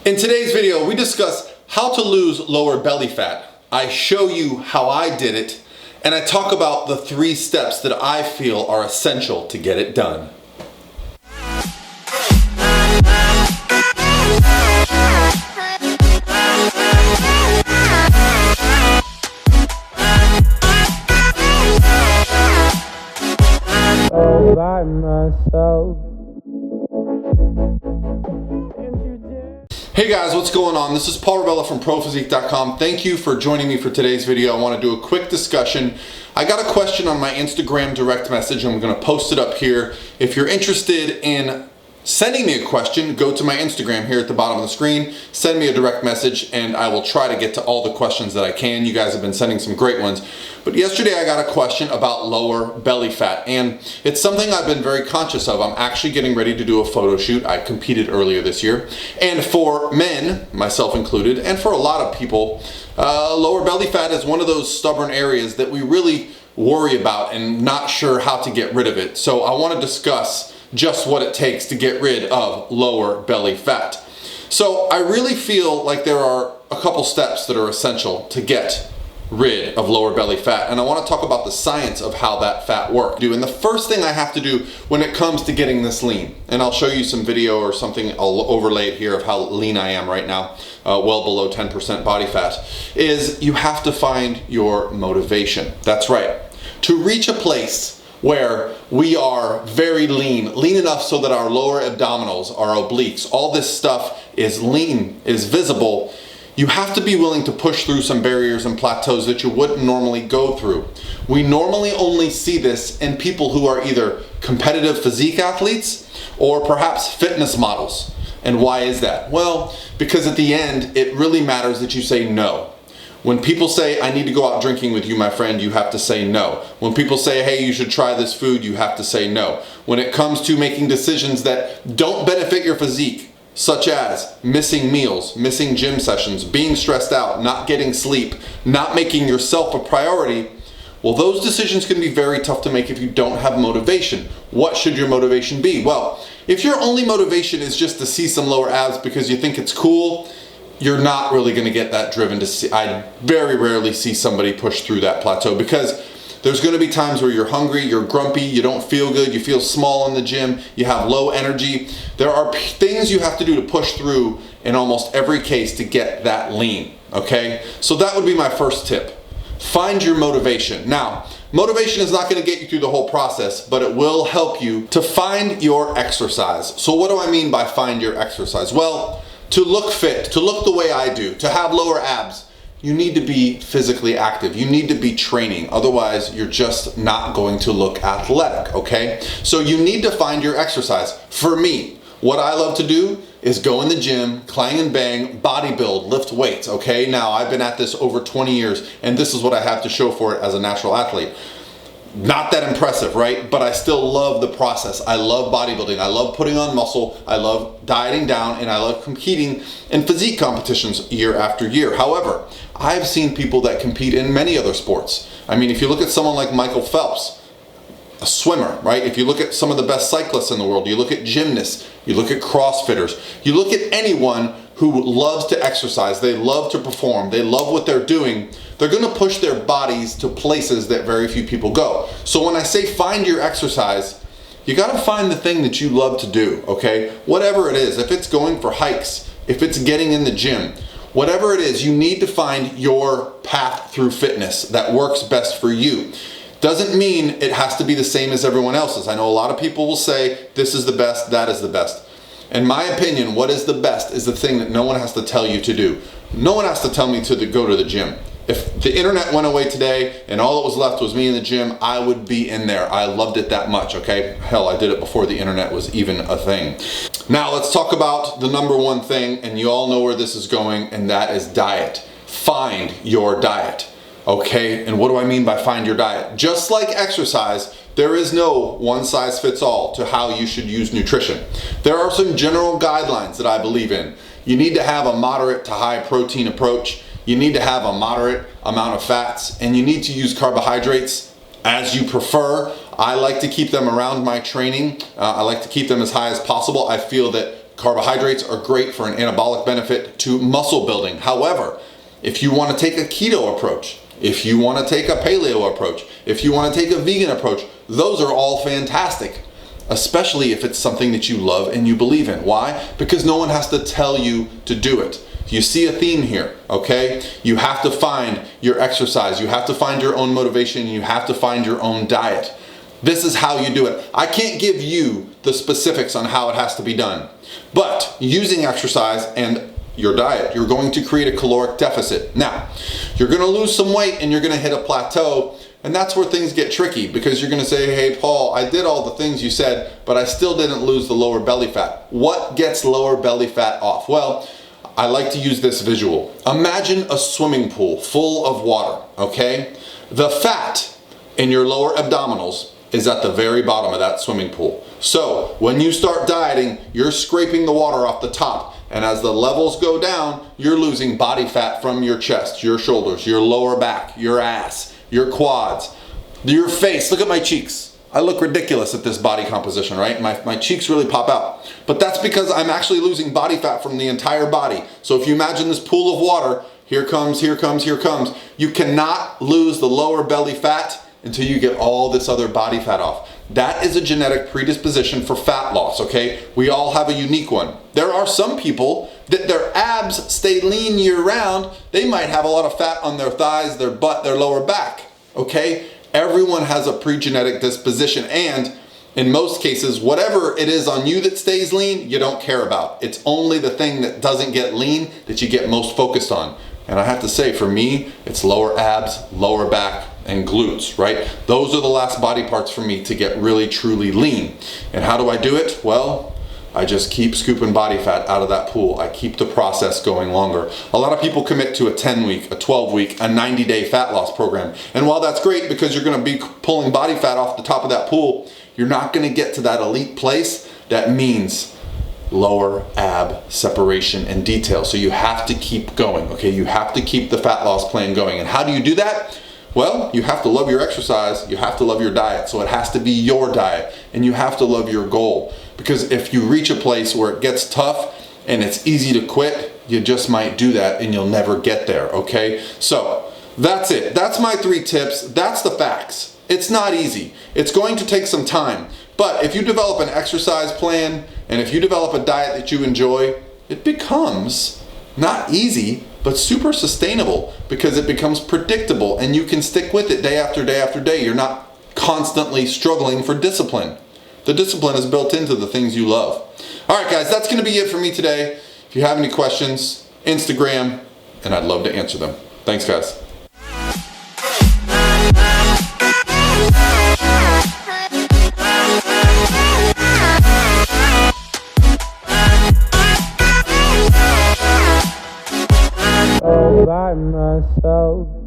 In today's video, we discuss how to lose lower belly fat. I show you how I did it, and I talk about the 3 steps that I feel are essential to get it done. All by myself. Hey guys, what's going on? This is Paul Rebella from ProPhysique.com. Thank you for joining me for today's video. I want to do a quick discussion. I got a question on my Instagram direct message. I'm going to post it up here. If you're interested in sending me a question, go to my Instagram here at the bottom of the screen, send me a direct message, and I will try to get to all the questions that I can. You guys have been sending some great ones. But yesterday I got a question about lower belly fat, and it's something I've been very conscious of. I'm actually getting ready to do a photo shoot. I competed earlier this year. And for men, myself included, and for a lot of people, lower belly fat is one of those stubborn areas that we really worry about and not sure how to get rid of it. So I want to discuss just what it takes to get rid of lower belly fat. So I really feel like there are a couple steps that are essential to get rid of lower belly fat, and I want to talk about the science of how that fat works. And the first thing I have to do when it comes to getting this lean, and I'll show you some video or something, I'll overlay it here of how lean I am right now, well below 10% body fat, is you have to find your motivation. That's right. To reach a place where we are very lean enough so that our lower abdominals, our obliques, all this stuff is lean, is visible, you have to be willing to push through some barriers and plateaus that you wouldn't normally go through. We normally only see this in people who are either competitive physique athletes or perhaps fitness models. And why is that? Well, because at the end, it really matters that you say no. When people say, I need to go out drinking with you, my friend, you have to say no. When people say, hey, you should try this food, you have to say no. When it comes to making decisions that don't benefit your physique, such as missing meals, missing gym sessions, being stressed out, not getting sleep, not making yourself a priority, well, those decisions can be very tough to make if you don't have motivation. What should your motivation be? Well, if your only motivation is just to see some lower abs because you think it's cool, you're not really going to get that driven to see. I very rarely see somebody push through that plateau because there's going to be times where you're hungry, you're grumpy, you don't feel good, you feel small in the gym, you have low energy. There are things you have to do to push through in almost every case to get that lean, okay? So that would be my first tip. Find your motivation. Now, motivation is not going to get you through the whole process, but it will help you to find your exercise. So what do I mean by find your exercise? Well, to look fit, to look the way I do, to have lower abs, you need to be physically active. You need to be training. Otherwise, you're just not going to look athletic, okay? So you need to find your exercise. For me, what I love to do is go in the gym, clang and bang, bodybuild, lift weights, okay? Now, I've been at this over 20 years, and this is what I have to show for it as a natural athlete. Not that impressive, right? But I still love the process. I love bodybuilding. I love putting on muscle. I love dieting down, and I love competing in physique competitions year after year. However, I've seen people that compete in many other sports. I mean, if you look at someone like Michael Phelps, a swimmer, right? If you look at some of the best cyclists in the world, you look at gymnasts, you look at CrossFitters, you look at anyone who loves to exercise, they love to perform, they love what they're doing, they're going to push their bodies to places that very few people go. So when I say find your exercise, you got to find the thing that you love to do, okay? Whatever it is, if it's going for hikes, if it's getting in the gym, whatever it is, you need to find your path through fitness that works best for you. Doesn't mean it has to be the same as everyone else's. I know a lot of people will say, this is the best, that is the best. In my opinion, what is the best is the thing that no one has to tell you to do. No one has to tell me to go to the gym. If the internet went away today and all that was left was me in the gym, I would be in there. I loved it that much, okay? Hell, I did it before the internet was even a thing. Now let's talk about the number one thing, and you all know where this is going, and that is diet. Find your diet, okay? And what do I mean by find your diet? Just like exercise, there is no one size fits all to how you should use nutrition. There are some general guidelines that I believe in. You need to have a moderate to high protein approach. You need to have a moderate amount of fats, and you need to use carbohydrates as you prefer. I like to keep them around my training. I like to keep them as high as possible. I feel that Carbohydrates are great for an anabolic benefit to muscle building. However, if you want to take a keto approach, if you want to take a paleo approach, if you want to take a vegan approach, those are all fantastic, especially if it's something that you love and you believe in. Why? Because no one has to tell you to do it. You see a theme here, okay? You have to find your exercise, you have to find your own motivation, you have to find your own diet. This is how you do it. I can't give you the specifics on how it has to be done, but using exercise and your diet, you're going to create a caloric deficit. Now, you're gonna lose some weight and you're gonna hit a plateau, and that's where things get tricky, because you're gonna say, hey Paul, I did all the things you said, but I still didn't lose the lower belly fat. What gets lower belly fat off? Well, I like to use this visual. Imagine a swimming pool full of water, okay? The fat in your lower abdominals is at the very bottom of that swimming pool. So when you start dieting, you're scraping the water off the top. And as the levels go down, you're losing body fat from your chest, your shoulders, your lower back, your ass, your quads, your face. Look at my cheeks. I look ridiculous at this body composition, right? My cheeks really pop out. But that's because I'm actually losing body fat from the entire body. So if you imagine this pool of water, here comes, here comes, here comes. You cannot lose the lower belly fat until you get all this other body fat off. That is a genetic predisposition for fat loss, okay? We all have a unique one. There are some people that their abs stay lean year round. They might have a lot of fat on their thighs, their butt, their lower back, okay? Everyone has a pre-genetic disposition, and in most cases, whatever it is on you that stays lean, you don't care about. It's only the thing that doesn't get lean that you get most focused on. And I have to say, for me, it's lower abs, lower back, and glutes, right? Those are the last body parts for me to get really, truly lean. And how do I do it? Well, I just keep scooping body fat out of that pool. I keep the process going longer. A lot of people commit to a 10-week, a 12-week, a 90-day fat loss program. And while that's great because you're gonna be pulling body fat off the top of that pool, you're not gonna get to that elite place. That means lower ab separation and detail. So you have to keep going, okay? You have to keep the fat loss plan going. And how do you do that? Well, you have to love your exercise, you have to love your diet, so it has to be your diet, and you have to love your goal. Because if you reach a place where it gets tough and it's easy to quit, you just might do that and you'll never get there, okay? So that's it. That's my 3 tips. That's the facts. It's not easy. It's going to take some time. But if you develop an exercise plan and if you develop a diet that you enjoy, it becomes not easy, but super sustainable, because it becomes predictable and you can stick with it day after day after day. You're not constantly struggling for discipline. The discipline is built into the things you love. All right, guys, that's going to be it for me today. If you have any questions, Instagram, and I'd love to answer them. Thanks, guys. By myself.